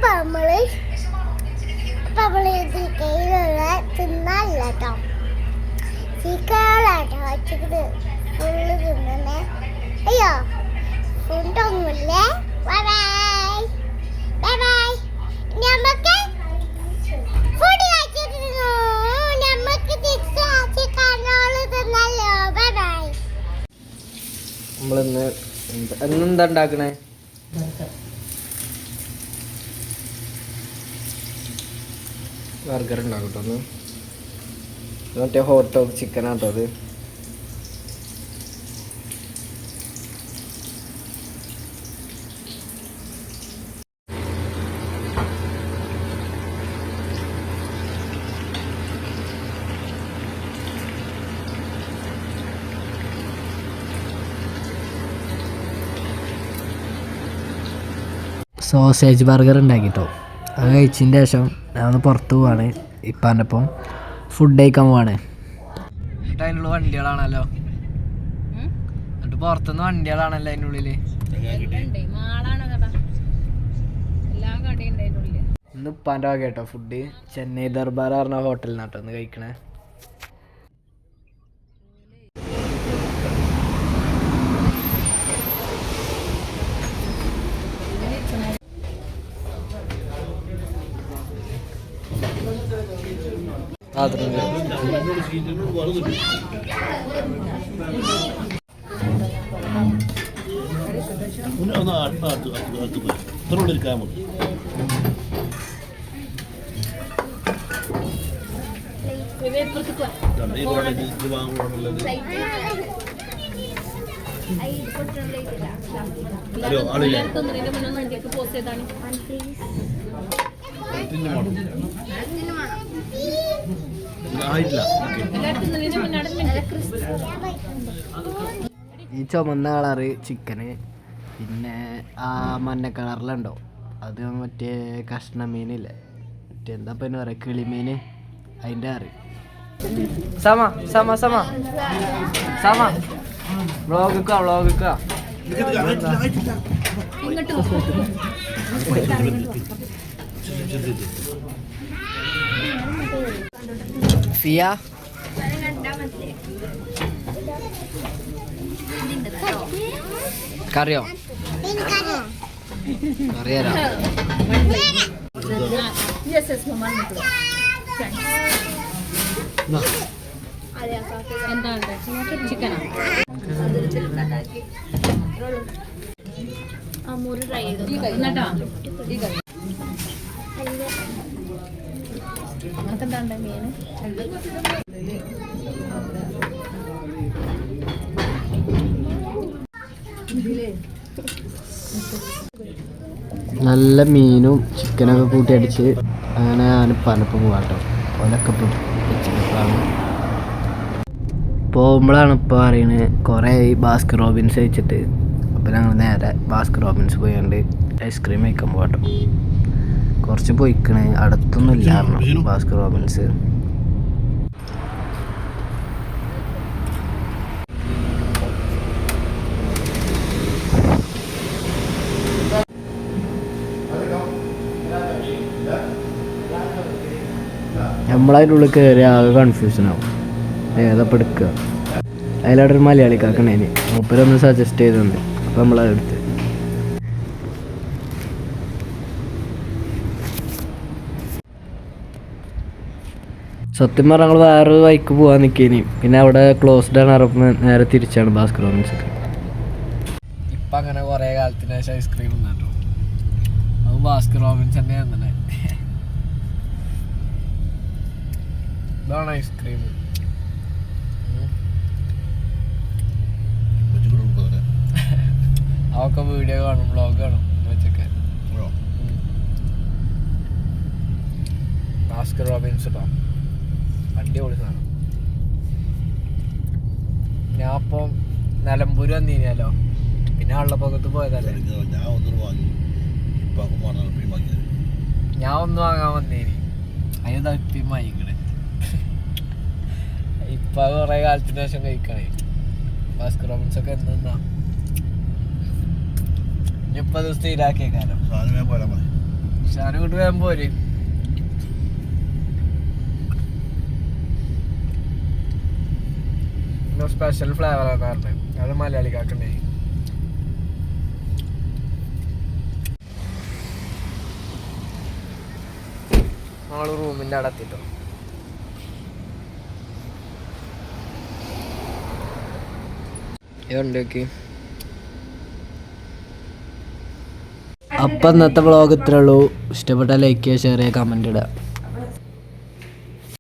നമ്മള് കയ്യിലുള്ള തിന്നാല്ല കേട്ടോ. ചീക്കാളാട്ടോ വച്ചത് ഫുള്ള് തിന്നണേ. അയ്യോ ഫുഡൊന്നുമില്ലേ. Bye bye bye bye. നമുക്ക് ഫുഡ് കഴിച്ചിരുന്നു. നമുക്ക് തിരിച്ച് കണ്ണോള് തിന്നല്ലോ. Bye bye. നമ്മളിന്ന് എന്താ ഉണ്ടാക്കണേ? ബർഗർ ഉണ്ടാക്കും കേട്ടോ. ഒന്ന് മറ്റേ ഹോട്ട് ഡോഗ് ചിക്കൻ ആട്ടോ അത്. സോസേജ് ബർഗർ ഉണ്ടാക്കിട്ടോ. അത് കഴിച്ചതിന് ശേഷം ഞാൻ പുറത്ത് പോവാണ്. ഇപ്പാൻ്റെ ഒപ്പം ഫുഡ് കഴിക്കാൻ പോവാണ്. അതിനുള്ള വണ്ടികളാണല്ലോ. എന്നിട്ട് പുറത്തുനിന്ന് വണ്ടികളാണല്ലോ അതിൻ്റെ ഉള്ളിൽ. ഇന്ന് ഇപ്പാൻ്റെ വക കേട്ടോ ഫുഡ്. ചെന്നൈ ദർബാർ പറഞ്ഞ ഹോട്ടലിൽ നിന്നാട്ടോ ഒന്ന് കഴിക്കണേ. ഈ ചുമന്ന കളറ് ചിക്കന്, പിന്നെ ആ മഞ്ഞ കളറിലുണ്ടോ അത് മറ്റേ കഷ്ണമീനില്ലേ, മറ്റേ എന്താ പിന്നെ പറയാ കിളിമീൻ, അതിൻ്റെ കറി. സമ സമ സമ സമ വ്ളോഗിക്കാ വ്ളോഗിക്കാ. ഫിയ കറിയോ? കറിയാലോ. ചിക്കനാ നല്ല മീനും ചിക്കനൊക്കെ കൂട്ടി അടിച്ച് അങ്ങനെ ഞാൻ പലപ്പം പോകാട്ടോ. ഓലൊക്കെ പോകുമ്പോഴാണ് ഇപ്പോൾ അറിയണത് കുറേ ഈ ബാസ്കർ റോബിൻസ് കഴിച്ചിട്ട്. അപ്പോൾ ഞങ്ങൾ നേരെ ബാസ്കർ റോബിൻസ് പോയാണ്ട് ഐസ്ക്രീം കഴിക്കാൻ പോകട്ടോ. കുറച്ച് പോയിക്കണേ, അടുത്തൊന്നും ഇല്ലായിരുന്നു ബാസ്കർ റോബിൻസ്. നമ്മളതിൻ്റെ ഉള്ളിൽ കയറി ആകെ കൺഫ്യൂഷനാവും, ഏതപ്പം എടുക്കുക. അതിലവിടെ ഒരു മലയാളി കാക്കണേന് മൂപ്പരൊന്ന് സജസ്റ്റ് ചെയ്തിട്ടുണ്ട്. അപ്പം നമ്മളതെടുത്ത് സത്യം പറഞ്ഞാൽ ഞങ്ങൾ വേറൊരു വഴിക്ക് പോകാൻ നിൽക്കേനി. പിന്നെ അവിടെ ക്ലോസ്ഡ് ആണ് അറിയുമ്പോൾ നേരെ തിരിച്ചാണ് ബാസ്കർ റോബിൻസൊക്കെ. ഇപ്പം അങ്ങനെ കുറേ കാലത്തിന് ശേഷം ഐസ്ക്രീം തിന്നാട്ടോ. അത് ബാസ്കർ റോബിൻസ് തന്നെ തന്നെ. ഇതാണ് ഐസ്ക്രീം. അവൊക്കെ വീഡിയോ കാണും, വ്ളോഗ് കാണും വെച്ചൊക്കെ. ബാസ്കർ റോബിൻസ് കേട്ടോ, അടിപൊളി സാധനം. ഞാൻ അപ്പം നിലമ്പൂര് വന്നിരുന്നല്ലോ, പിന്നെ വെള്ളപ്പൊക്കത്ത് പോയതല്ലേ. ഞാൻ ഒന്ന് വാങ്ങാൻ വന്നേനി, അതിന് തട്ടിയും വാങ്ങിക്കണേ. ഇപ്പൊ കുറെ കാലത്തിന് ശേഷം കഴിക്കണേ ബാസ്കർ റോബിൻസ് ഒക്കെ. എന്താ ഇനിയിപ്പോ അത് സ്ഥിരാക്കിയേക്കാലോ. ഷാന ഇങ്ങോട്ട് വേഗം പോര്. സ്പെഷ്യൽ ഫ്ലേവർ ആണെന്ന് പറഞ്ഞത്, അത് മലയാളിക്കാക്കണ്ടേ. നമ്മള് റൂമിൻ്റെ അവിടെ എത്തിട്ടോ. ഇതുണ്ടോക്കി. അപ്പം ഇന്നത്തെ വ്ളോഗ് ഇത്രേ ഉള്ളൂ. ഇഷ്ടപ്പെട്ടാൽ ലൈക്ക് ചെയ്യുക, ഷെയർ ചെയ്യുക, കമൻറ്റ് ഇടുക.